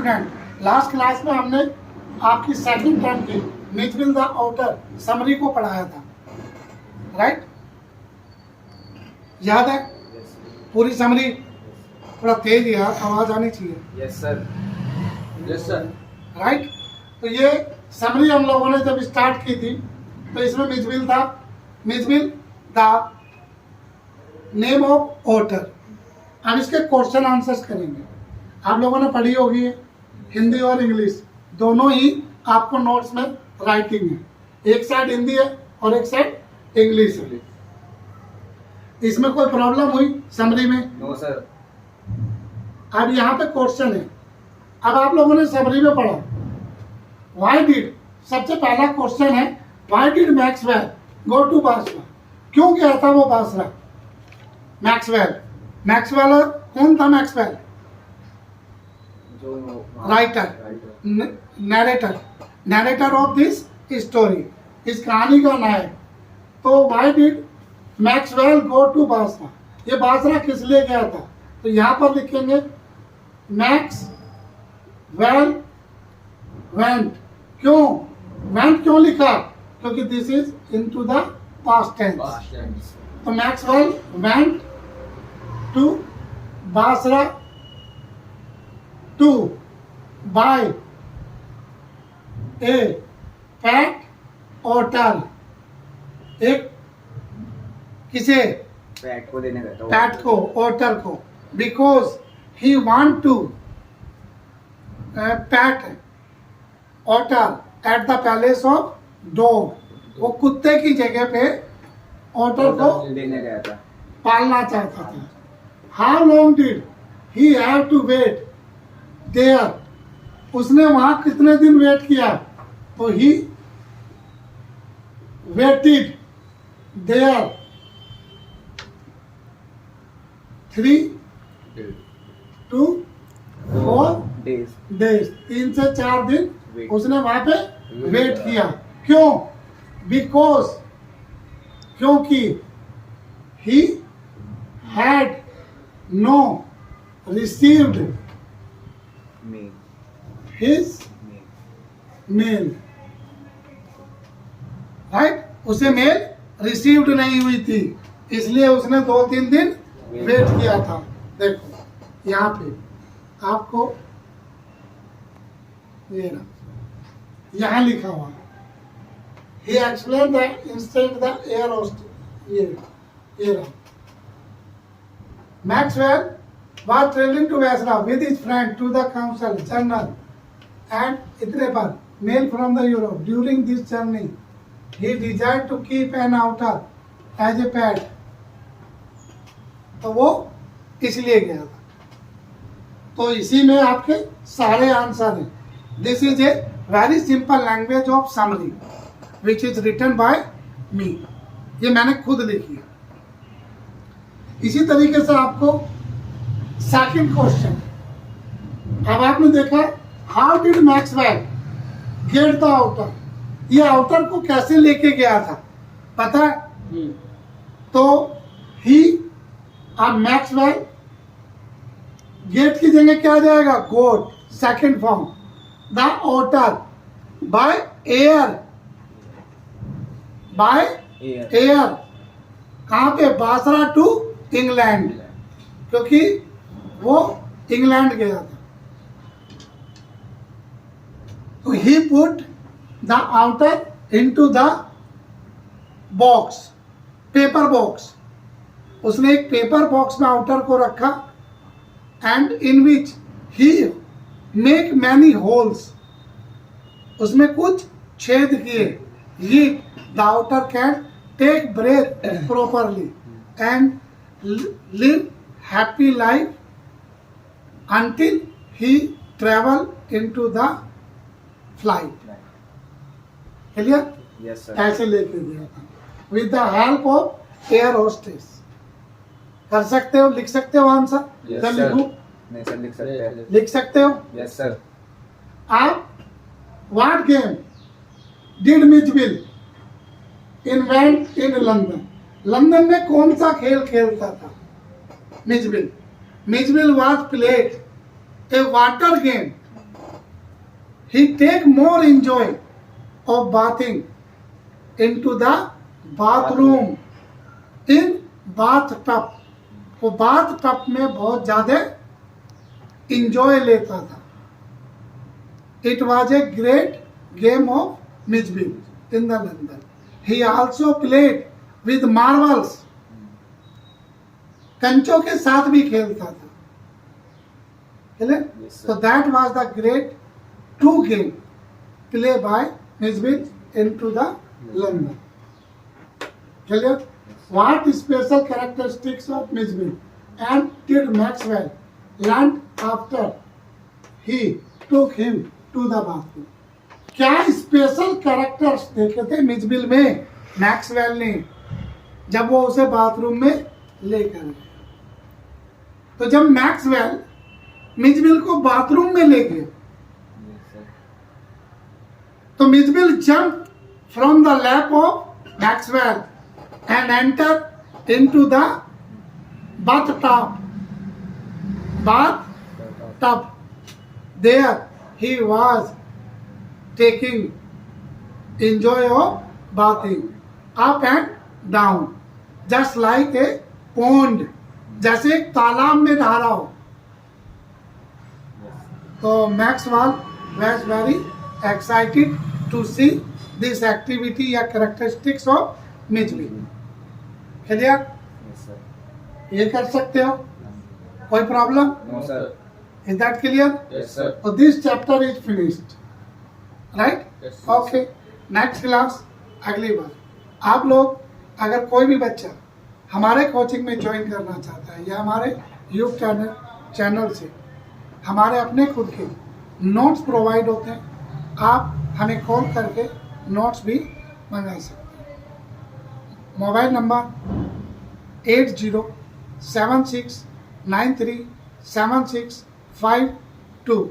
Student, last class में हमने आपकी सेकंड टर्म की मिचविल द आउटर समरी को पढ़ाया था, राइट? याद है पूरी समरी? थोड़ा तेज यार, आवाज आनी चाहिए। Yes sir, yes sir. Right? तो ये समरी हम लोगों ने जब स्टार्ट की थी तो इसमें मिचविल था, मिचविल द नेम ऑफ ऑथर। अब इसके क्वेश्चन आंसर्स करेंगे। आप लोगों ने पढ़ी होगी हिंदी और इंग्लिश दोनों ही आपको नोट्स में राइटिंग है, एक साइड हिंदी है और एक साइड इंग्लिश है। इसमें कोई प्रॉब्लम हुई समरी में? No sir. अब यहाँ पे क्वेश्चन है। अब आप लोगों ने समरी में पढ़ा व्हाई डिड, सबसे पहला क्वेश्चन है why did Maxwell go to Basra? क्यों गया था वो बासरा? मैक्सवेल, मैक्सवेल और कौन था मैक्सवेल? जो writer, narrator, narrator of this story, इस कहानी का नायक। तो why did Maxwell go to Basra? ये बासरा किस लिए गया था? तो यहाँ पर लिखेंगे मैक्सवेल वेंट। क्यों वेंट क्यों लिखा? क्योंकि this is into the past tense. तो Maxwell went to Basra to buy a pet otter. एक किसे? पैट को देने गया था। पैट को, ओटर को। Because he want to pat otter at the palace of dog. वो कुत्ते की जगह पे ओटर को लेने गया था, पालना चाहता था। How long did he have to wait there? उसने वहां कितने दिन वेट किया? तो he waited there 3 to 4 days. 3 से 4 दिन उसने वहां पे वेट किया। क्यों? बिकॉज, क्योंकि he had no received his mail. Right? उसे मेल रिसीव्ड नहीं हुई थी, इसलिए उसने 2-3 दिन वेट किया था। देखो यहाँ पे आपको ये ना यहाँ लिखा हुआ he explained that instead the air hostess ये रहा। Maxwell was traveling to Basra with his friend to the council general and इतने पर mail from the Europe. During this journey he desired to keep an outer as a pet. तो वो इसलिए गया था। तो इसी में आपके सारे आंसर हैं। This is a very simple language of summary which is written by me. ये मैंने खुद लिखी है। इसी तरीके से आपको सेकंड क्वेश्चन, अब आपने देखा how did Maxwell get the outer? ये आउटर को कैसे लेके गया था पता है? तो ही अब मैक्सवेल गेट की जगह क्या जाएगा? Got, second form. The otter by air, by air. कहां पे? बासरा टू इंग्लैंड, क्योंकि वो इंग्लैंड गया था। तो he put the otter into the box, paper box. उसने एक पेपर बॉक्स में आउटर को रखा and in which he make many holes. उसमें कुछ छेद किए। ये the otter can take breath properly and live happy life until he travel into the flight. Clear? Yes sir. ऐसे लेके दिया था with the help of air hostess. कर सकते हो, लिख सकते हो आंसर? Yes sir. लिखूं? नहीं सर, लिख सकते हैं। लिख सकते हो? Yes sir. आप what game did Mitchell invent in London? London में कौन सा खेल खेलता था मिचविल? Mitchell was played a water game he take more enjoy of bathing into the bathroom in bathtub. वो बाथ टब में बहुत ज्यादा इंजॉय लेता था. It was a great game of Mijbil in the London. He also played with marbles. कंचों के साथ भी खेलता था. Yes, sir. So that was the great two game play by Mijbil into the London. Clear? What special characteristics of Mijbil and did Maxwell learn after he took him to the bathroom? क्या special characters देखे थे Mijbil में Maxwell ने जब वो उसे bathroom में लेकर गया? तो जब मैक्सवेल मिजबिल को बाथरूम में ले गए Yes, sir. तो Mijbil jump from the lap of Maxwell and enter into the bathtub. Bathtub. There he was taking enjoy of bathing up and down, just like a pond. जैसे एक तालाब में नहा रहा हो. तो Maxwell was very excited to see this activity या characteristics of Mijbil. Clear? Yes, sir. ये कर सकते हो? कोई problem? No, sir. Is that clear? Yes, sir. तो this chapter is finished, right? Yes, sir. Okay, next class अगली बार. आप लोग अगर कोई भी बच्चा हमारे कोचिंग में ज्वाइन करना चाहता है या हमारे यूट्यूब चैनल से हमारे अपने खुद के नोट्स प्रोवाइड होते हैं, आप हमें कॉल करके नोट्स भी मंगा सकते हैं. Mobile number 8076937652,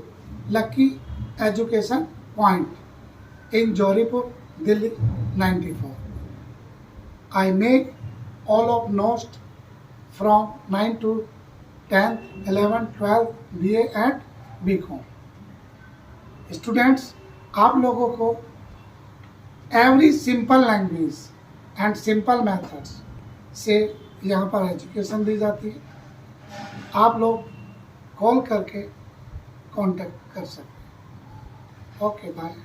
lucky education point in Jauharipur, Delhi 94. I make all of notes from 9 to 10th, 11th, 12th, BA and BCom. Students, आप लोगों को every simple language and simple methods से यहाँ पर एजुकेशन दी जाती है. आप लोग कॉल करके कांटेक्ट कर सकते हैं. Okay, bye.